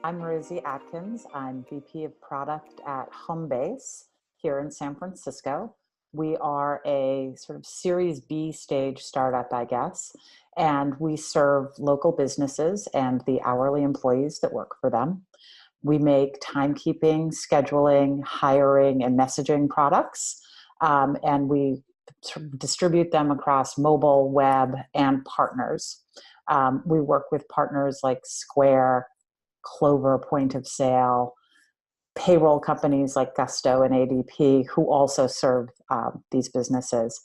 I'm Rosie Atkins. I'm VP of Product at Homebase here in San Francisco. We are a sort of Series B stage startup, I guess, and we serve local businesses and the hourly employees that work for them. We make timekeeping, scheduling, hiring, and messaging products, and we distribute them across mobile, web, and partners. We work with partners like Square, Clover Point of Sale, payroll companies like Gusto and ADP, who also serve these businesses.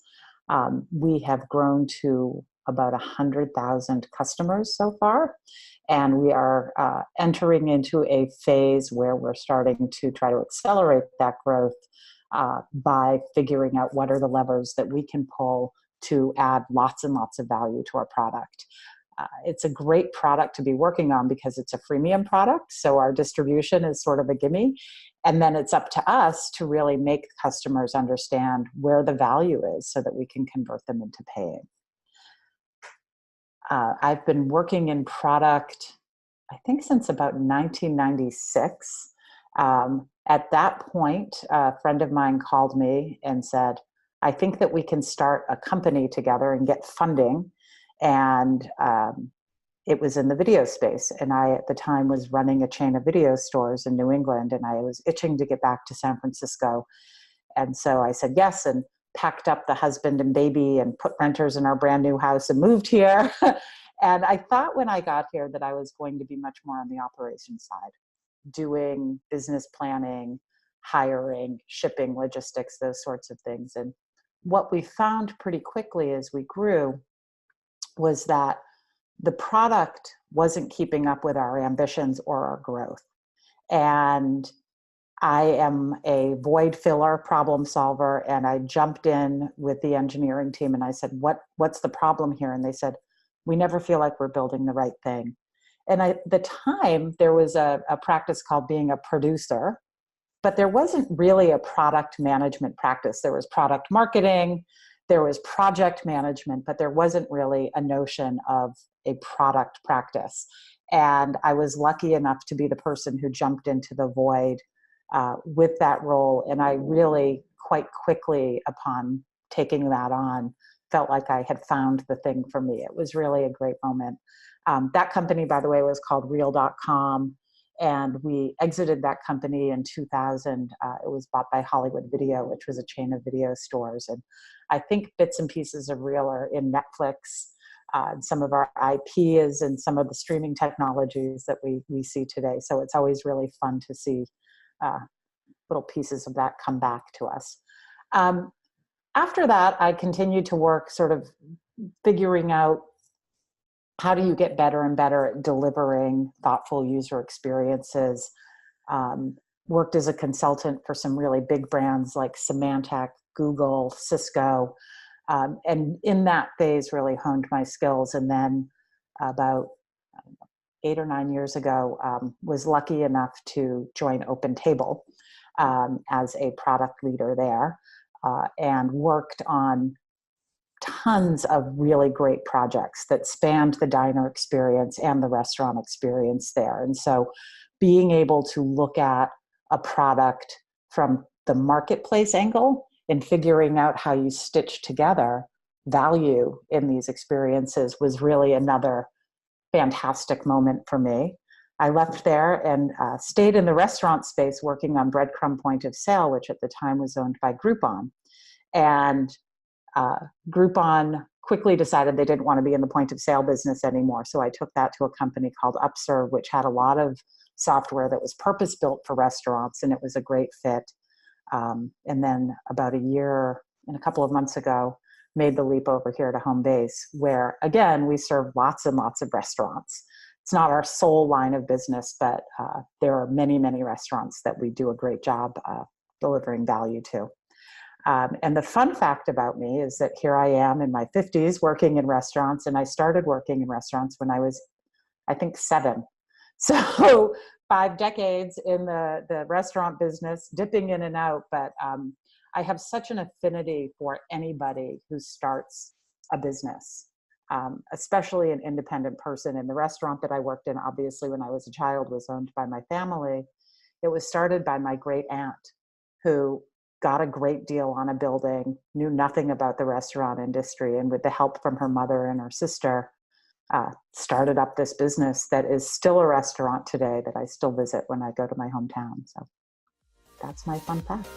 We have grown to about 100,000 customers so far, and we are entering into a phase where we're starting to try to accelerate that growth by figuring out what are the levers that we can pull to add lots and lots of value to our product. It's a great product to be working on because it's a freemium product, so our distribution is sort of a gimme. And then it's up to us to really make customers understand where the value is so that we can convert them into paying. I've been working in product, I think, since about 1996. At that point, a friend of mine called me and said, I think that we can start a company together and get funding. And it was in the video space. And I, at the time, was running a chain of video stores in New England, and I was itching to get back to San Francisco. And so I said yes, and packed up the husband and baby and put renters in our brand new house and moved here. And I thought when I got here that I was going to be much more on the operations side, doing business planning, hiring, shipping, logistics, those sorts of things. And what we found pretty quickly as we grew was that the product wasn't keeping up with our ambitions or our growth. And I am a void filler, problem solver, and I jumped in with the engineering team and I said, what's the problem here? And they said, we never feel like we're building the right thing. And at the time, there was a practice called being a producer, but there wasn't really a product management practice. There was product marketing, there was project management, but there wasn't really a notion of a product practice. And I was lucky enough to be the person who jumped into the void with that role. And I really quite quickly, upon taking that on, felt like I had found the thing for me. It was really a great moment. That company, by the way, was called Real.com. And we exited that company in 2000. It was bought by Hollywood Video, which was a chain of video stores. And I think bits and pieces of Real are in Netflix. And some of our IP is in some of the streaming technologies that we see today. So it's always really fun to see little pieces of that come back to us. After that, I continued to work sort of figuring out how do you get better and better at delivering thoughtful user experiences. Worked as a consultant for some really big brands like Symantec, Google, Cisco. And in that phase really honed my skills. And then about 8 or 9 years ago, was lucky enough to join Opentable as a product leader there, and worked on tons of really great projects that spanned the diner experience and the restaurant experience there. And so being able to look at a product from the marketplace angle and figuring out how you stitch together value in these experiences was really another fantastic moment for me. I left there and stayed in the restaurant space working on Breadcrumb Point of Sale, which at the time was owned by Groupon. And Groupon quickly decided they didn't want to be in the point of sale business anymore. So I took that to a company called Upserve, which had a lot of software that was purpose built for restaurants, and it was a great fit. And then about a year and a couple of months ago, made the leap over here to Homebase, where again, we serve lots and lots of restaurants. It's not our sole line of business, but there are many, many restaurants that we do a great job delivering value to. And the fun fact about me is that here I am in my 50s working in restaurants, and I started working in restaurants when I was, I think, 7. So 5 decades in the restaurant business, dipping in and out, but I have such an affinity for anybody who starts a business. especially an independent person. And the restaurant that I worked in, obviously, when I was a child, was owned by my family. It was started by my great aunt, who got a great deal on a building, knew nothing about the restaurant industry, and with the help from her mother and her sister, started up this business that is still a restaurant today that I still visit when I go to my hometown. So that's my fun fact.